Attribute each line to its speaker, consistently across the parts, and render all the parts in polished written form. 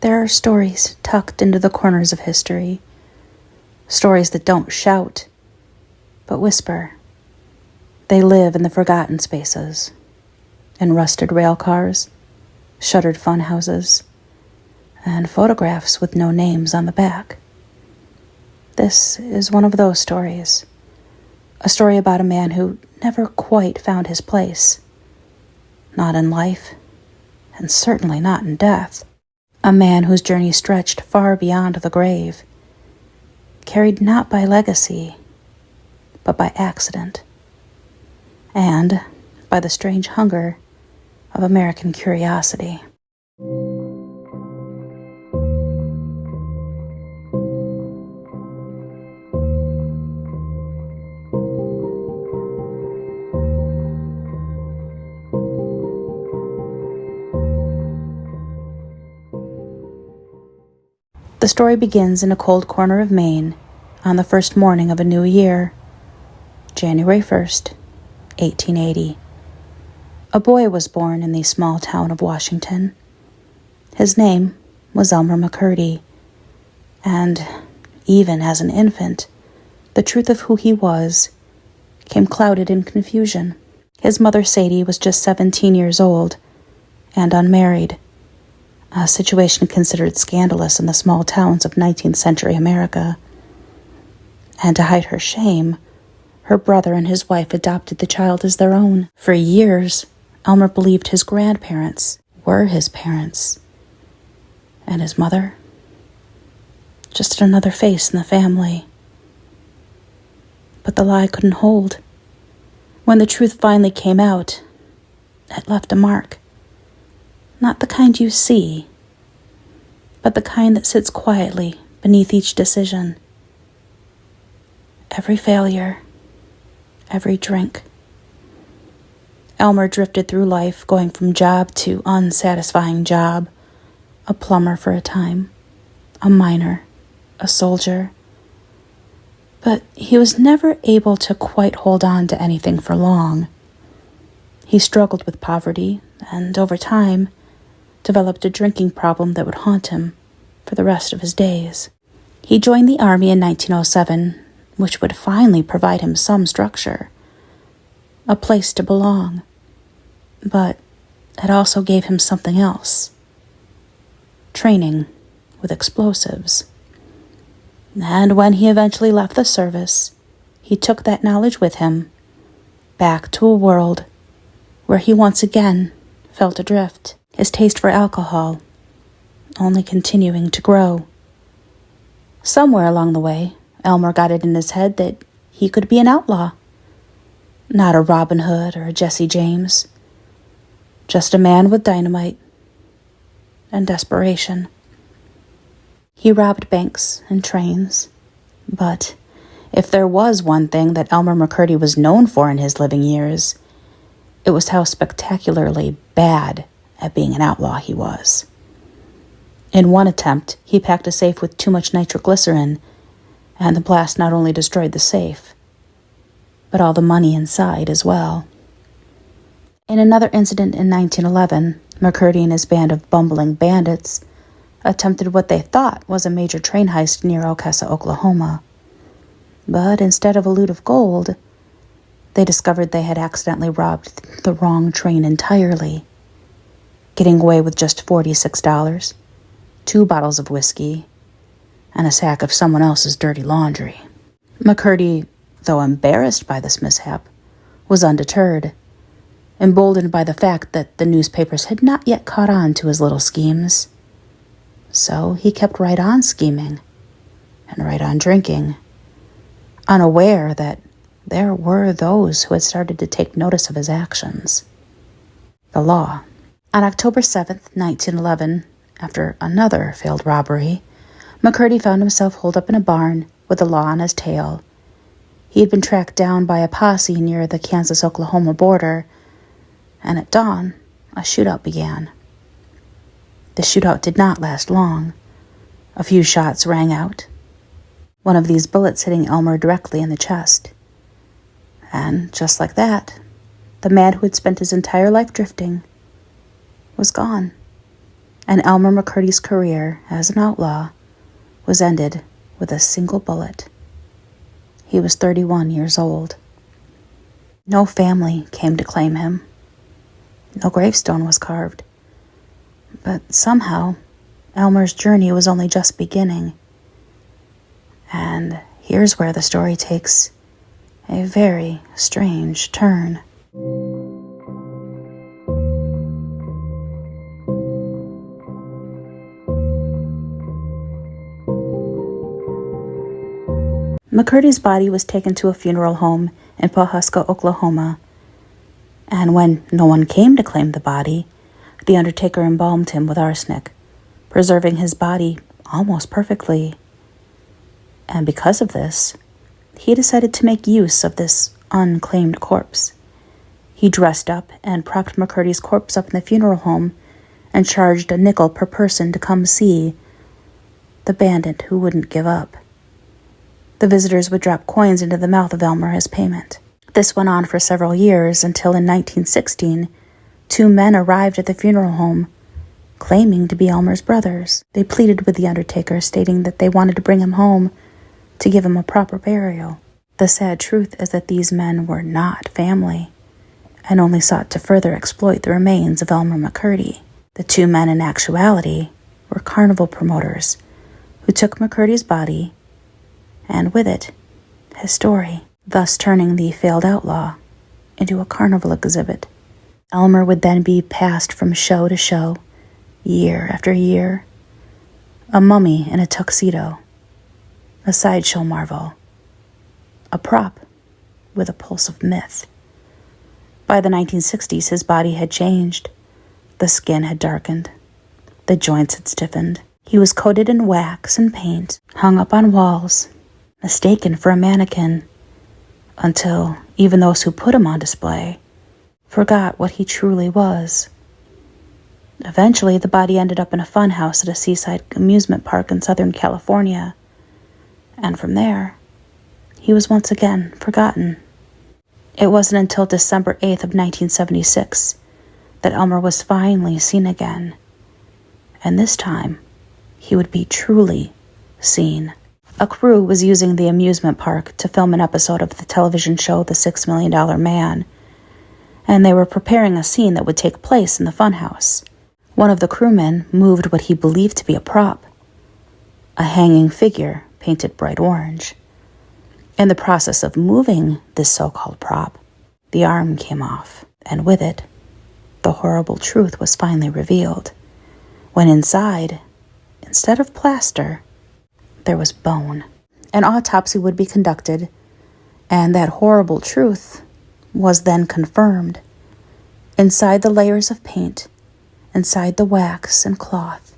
Speaker 1: There are stories tucked into the corners of history, stories that don't shout, but whisper. They live in the forgotten spaces, in rusted rail cars, shuttered funhouses, and photographs with no names on the back. This is one of those stories, a story about a man who never quite found his place, not in life, and certainly not in death. A man whose journey stretched far beyond the grave, carried not by legacy, but by accident, and by the strange hunger of American curiosity. The story begins in a cold corner of Maine on the first morning of a new year, January 1st, 1880. A boy was born in the small town of Washington. His name was Elmer McCurdy, and even as an infant, the truth of who he was came clouded in confusion. His mother, Sadie, was just 17 years old and unmarried, a situation considered scandalous in the small towns of 19th century America. And to hide her shame, her brother and his wife adopted the child as their own. For years, Elmer believed his grandparents were his parents, and his mother, just another face in the family. But the lie couldn't hold. When the truth finally came out, it left a mark. Not the kind you see, but the kind that sits quietly beneath each decision. Every failure, every drink. Elmer drifted through life, going from job to unsatisfying job, a plumber for a time, a miner, a soldier. But he was never able to quite hold on to anything for long. He struggled with poverty, and over time, developed a drinking problem that would haunt him for the rest of his days. He joined the Army in 1907, which would finally provide him some structure, a place to belong. But it also gave him something else: training with explosives. And when he eventually left the service, he took that knowledge with him back to a world where he once again felt adrift, his taste for alcohol only continuing to grow. Somewhere along the way, Elmer got it in his head that he could be an outlaw. Not a Robin Hood or a Jesse James, just a man with dynamite and desperation. He robbed banks and trains, but if there was one thing that Elmer McCurdy was known for in his living years, it was how spectacularly bad at being an outlaw he was. In one attempt, he packed a safe with too much nitroglycerin, and the blast not only destroyed the safe, but all the money inside as well. In another incident in 1911, McCurdy and his band of bumbling bandits attempted what they thought was a major train heist near Okessa, Oklahoma. But instead of a loot of gold, they discovered they had accidentally robbed the wrong train entirely, getting away with just $46, 2 bottles of whiskey, and a sack of someone else's dirty laundry. McCurdy, though embarrassed by this mishap, was undeterred, emboldened by the fact that the newspapers had not yet caught on to his little schemes. So he kept right on scheming and right on drinking, unaware that there were those who had started to take notice of his actions. The law. On October 7th, 1911, after another failed robbery, McCurdy found himself holed up in a barn with the law on his tail. He had been tracked down by a posse near the Kansas-Oklahoma border, and at dawn, a shootout began. The shootout did not last long. A few shots rang out, one of these bullets hitting Elmer directly in the chest. And just like that, the man who had spent his entire life drifting was gone, and Elmer McCurdy's career as an outlaw was ended with a single bullet. He was 31 years old. No family came to claim him. No gravestone was carved. But somehow, Elmer's journey was only just beginning. And here's where the story takes a very strange turn. McCurdy's body was taken to a funeral home in Pawhuska, Oklahoma, and when no one came to claim the body, the undertaker embalmed him with arsenic, preserving his body almost perfectly. And because of this, he decided to make use of this unclaimed corpse. He dressed up and propped McCurdy's corpse up in the funeral home and charged a nickel per person to come see the bandit who wouldn't give up. The visitors would drop coins into the mouth of Elmer as payment. This went on for several years until in 1916, two men arrived at the funeral home claiming to be Elmer's brothers. They pleaded with the undertaker, stating that they wanted to bring him home to give him a proper burial. The sad truth is that these men were not family and only sought to further exploit the remains of Elmer McCurdy. The two men in actuality were carnival promoters who took McCurdy's body and with it, his story, thus turning the failed outlaw into a carnival exhibit. Elmer would then be passed from show to show, year after year, a mummy in a tuxedo, a sideshow marvel, a prop with a pulse of myth. By the 1960s, his body had changed. The skin had darkened. The joints had stiffened. He was coated in wax and paint, hung up on walls, mistaken for a mannequin, until even those who put him on display forgot what he truly was. Eventually, the body ended up in a funhouse at a seaside amusement park in Southern California, and from there, he was once again forgotten. It wasn't until December 8th of 1976 that Elmer was finally seen again, and this time, he would be truly seen. A crew was using the amusement park to film an episode of the television show The $6 Million Man, and they were preparing a scene that would take place in the funhouse. One of the crewmen moved what he believed to be a prop, a hanging figure painted bright orange. In the process of moving this so-called prop, the arm came off, and with it, the horrible truth was finally revealed, when inside, instead of plaster, there was bone. An autopsy would be conducted, and that horrible truth was then confirmed. Inside the layers of paint, inside the wax and cloth,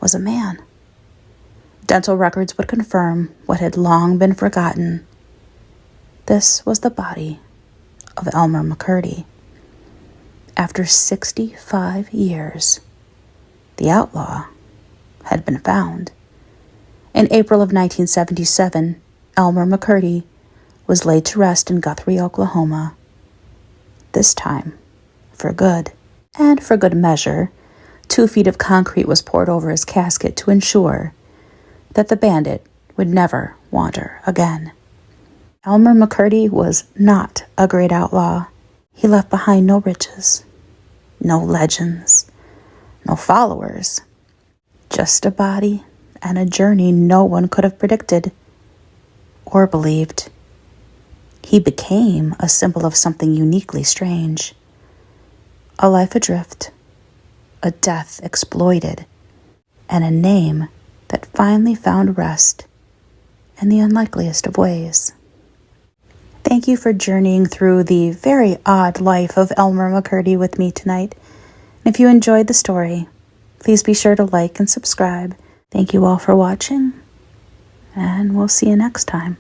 Speaker 1: was a man. Dental records would confirm what had long been forgotten. This was the body of Elmer McCurdy. After 65 years, the outlaw had been found. In April of 1977, Elmer McCurdy was laid to rest in Guthrie, Oklahoma. This time, for good. And for good measure, 2 feet of concrete was poured over his casket to ensure that the bandit would never wander again. Elmer McCurdy was not a great outlaw. He left behind no riches, no legends, no followers, just a body and a journey no one could have predicted. or believed. He became a symbol of something uniquely strange. A life adrift, a death exploited, and a name that finally found rest in the unlikeliest of ways. Thank you for journeying through the very odd life of Elmer McCurdy with me tonight. And if you enjoyed the story, please be sure to like and subscribe. Thank you all for watching, and we'll see you next time.